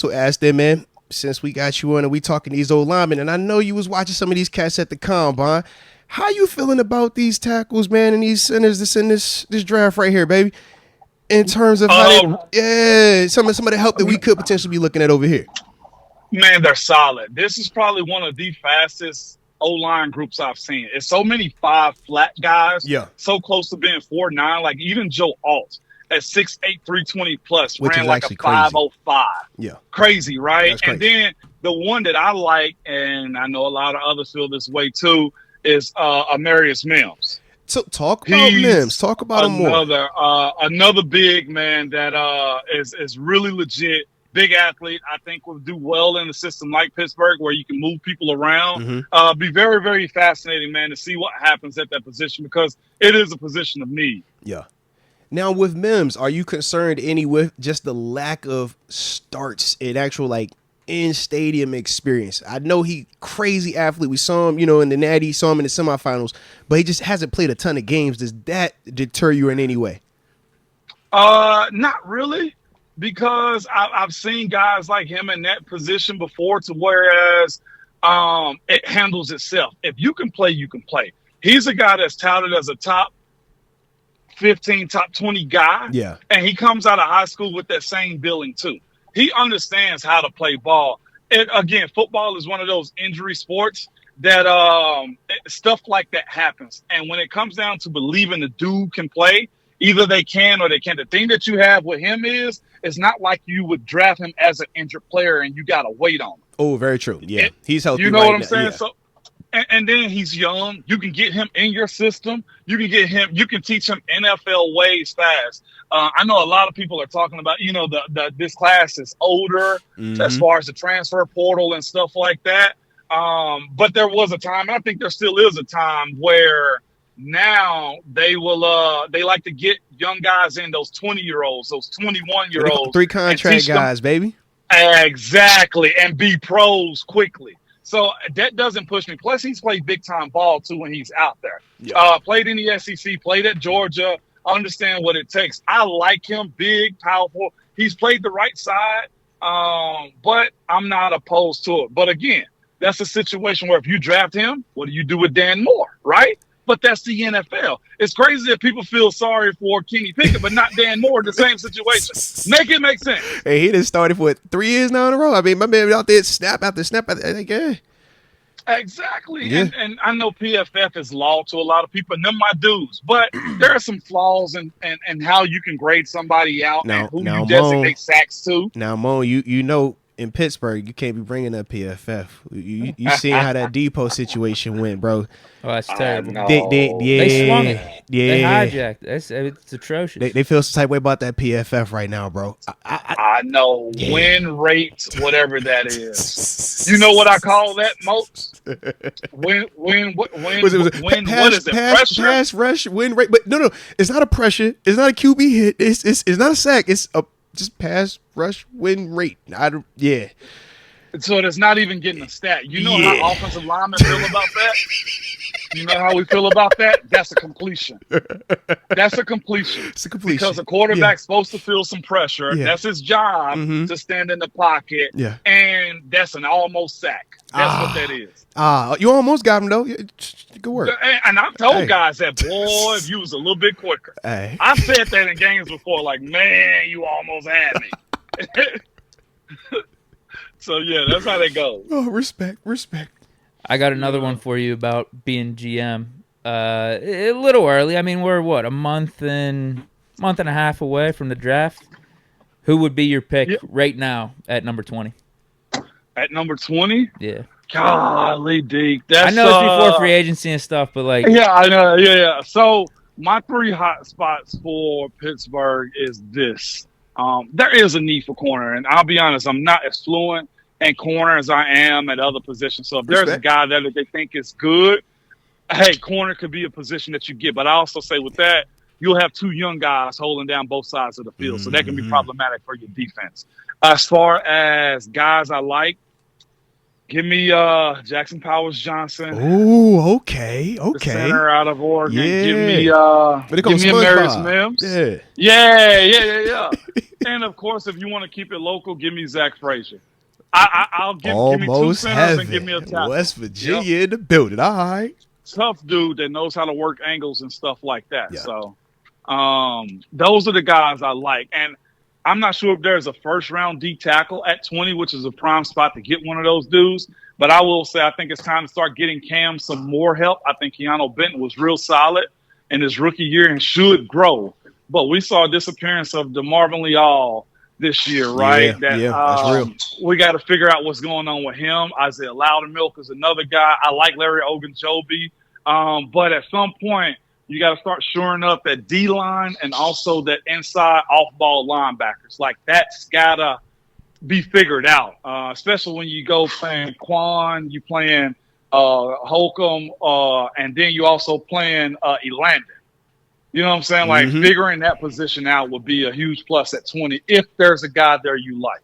So ask them, man, since we got you on and we talking these old linemen, and I know you was watching some of these cats at the combine, how you feeling about these tackles, man, and these centers that's in this draft right here, baby? In terms of how some of the help that we could potentially be looking at over here. Man, they're solid. This is probably one of the fastest O-line groups I've seen. It's so many 5 flat guys, so close to being 4'9". Like even Joe Alt at 6'8", 320 plus which ran like a 505. Yeah, crazy, right? That's crazy. And then the one that I like, and I know a lot of others feel this way too, is Amarius Mims. So talk about Mims. Talk about him more. Another big man that is really legit. Big athlete, I think will do well in a system like Pittsburgh where you can move people around. Be very, very fascinating, man, to see what happens at that position because it is a position of need. Yeah. Now with Mims, are you concerned any with just the lack of starts in actual like in stadium experience? I know he crazy athlete. We saw him, in the Natty, saw him in the semifinals, but he just hasn't played a ton of games. Does that deter you in any way? Not really. Because I've seen guys like him in that position before to whereas it handles itself. If you can play, you can play. He's a guy that's touted as a top 15, top 20 guy. Yeah. And he comes out of high school with that same billing too. He understands how to play ball. And again, football is one of those injury sports that stuff like that happens. And when it comes down to believing the dude can play, either they can or they can't. The thing that you have with him is it's not like you would draft him as an injured player and you got to wait on him. Oh, very true. Yeah, he's healthy. You know what I'm saying? Yeah. So, and then he's young. You can get him in your system. You can get him. You can teach him NFL ways fast. I know a lot of people are talking about, this class is older as far as the transfer portal and stuff like that. But there was a time, and I think there still is a time where now they will they like to get young guys in, those 20-year-olds, those 21-year-olds. 3 contract guys, baby. Exactly, and be pros quickly. So that doesn't push me. Plus, he's played big-time ball, too, when he's out there. Yeah. Played in the SEC, played at Georgia, understand what it takes. I like him, big, powerful. He's played the right side, but I'm not opposed to it. But, again, that's a situation where if you draft him, what do you do with Dan Moore, right? But that's the NFL. It's crazy that people feel sorry for Kenny Pickett, but not Dan Moore in the same situation. Make it make sense. Hey, he done started for 3 years now in a row. I mean, my man out there snap after snap. Exactly. Yeah. And I know PFF is law to a lot of people, and them my dudes. But there are some flaws in how you can grade somebody out and who you designate sacks to. Now, Mo, you know, in Pittsburgh, you can't be bringing up PFF. You seen how that Depot situation went, bro. Oh, that's terrible. They swung it. Yeah. They hijacked. It's atrocious. They feel some type of way about that PFF right now, bro. I know. Yeah. Win rate, whatever that is. You know what I call that, most? What is it? Pressure? Pass rush, win rate. But no. It's not a pressure. It's not a QB hit. It's not a sack. It's a just pass rush win rate. Yeah. So it's not even getting a stat. You know how offensive linemen feel about that? You know how we feel about that? That's a completion. That's a completion. It's a completion. Because a quarterback's supposed to feel some pressure. Yeah. That's his job to stand in the pocket. Yeah. And that's an almost sack. That's what that is. You almost got him, though. Good work. And I've told guys that, boy, if you was a little bit quicker. Hey. I've said that in games before, like, man, you almost had me. So, yeah, that's how they go. Oh, respect. I got another one for you about being GM. A little early. I mean, we're, a month and a half away from the draft. Who would be your pick right now at number 20? At number 20? Yeah. Golly, Deke. I know it's before free agency and stuff, but like. Yeah, I know. Yeah. So my 3 hot spots for Pittsburgh is this. There is a need for corner, and I'll be honest, I'm not as fluent in corner as I am at other positions. So if there's a guy there that they think is good, hey, corner could be a position that you get. But I also say with that, you'll have 2 young guys holding down both sides of the field, so that can be problematic for your defense. As far as guys I like, give me Jackson Powers-Johnson. Oh, okay. The center out of Oregon. Yeah. Give me Amarius Mims. Yeah. And of course, if you want to keep it local, give me Zach Frazier. I'll give me 2 Almost centers and give me a heaven. tackle. West Virginia in the building. All right. Tough dude that knows how to work angles and stuff like that. Yeah. So those are the guys I like. And I'm not sure if there's a first-round D tackle at 20, which is a prime spot to get one of those dudes. But I will say I think it's time to start getting Cam some more help. I think Keanu Benton was real solid in his rookie year and should grow. But we saw a disappearance of DeMarvin Leal this year, right? That's real. We got to figure out what's going on with him. Isaiah Loudermilk is another guy. I like Larry Ogunjobi. But at some point, you got to start shoring up that D-line and also that inside off-ball linebackers. Like, that's got to be figured out, especially when you go playing Quan, you playing Holcomb, and then you also playing Elandon. You know what I'm saying? Like, figuring that position out would be a huge plus at 20 if there's a guy there you like.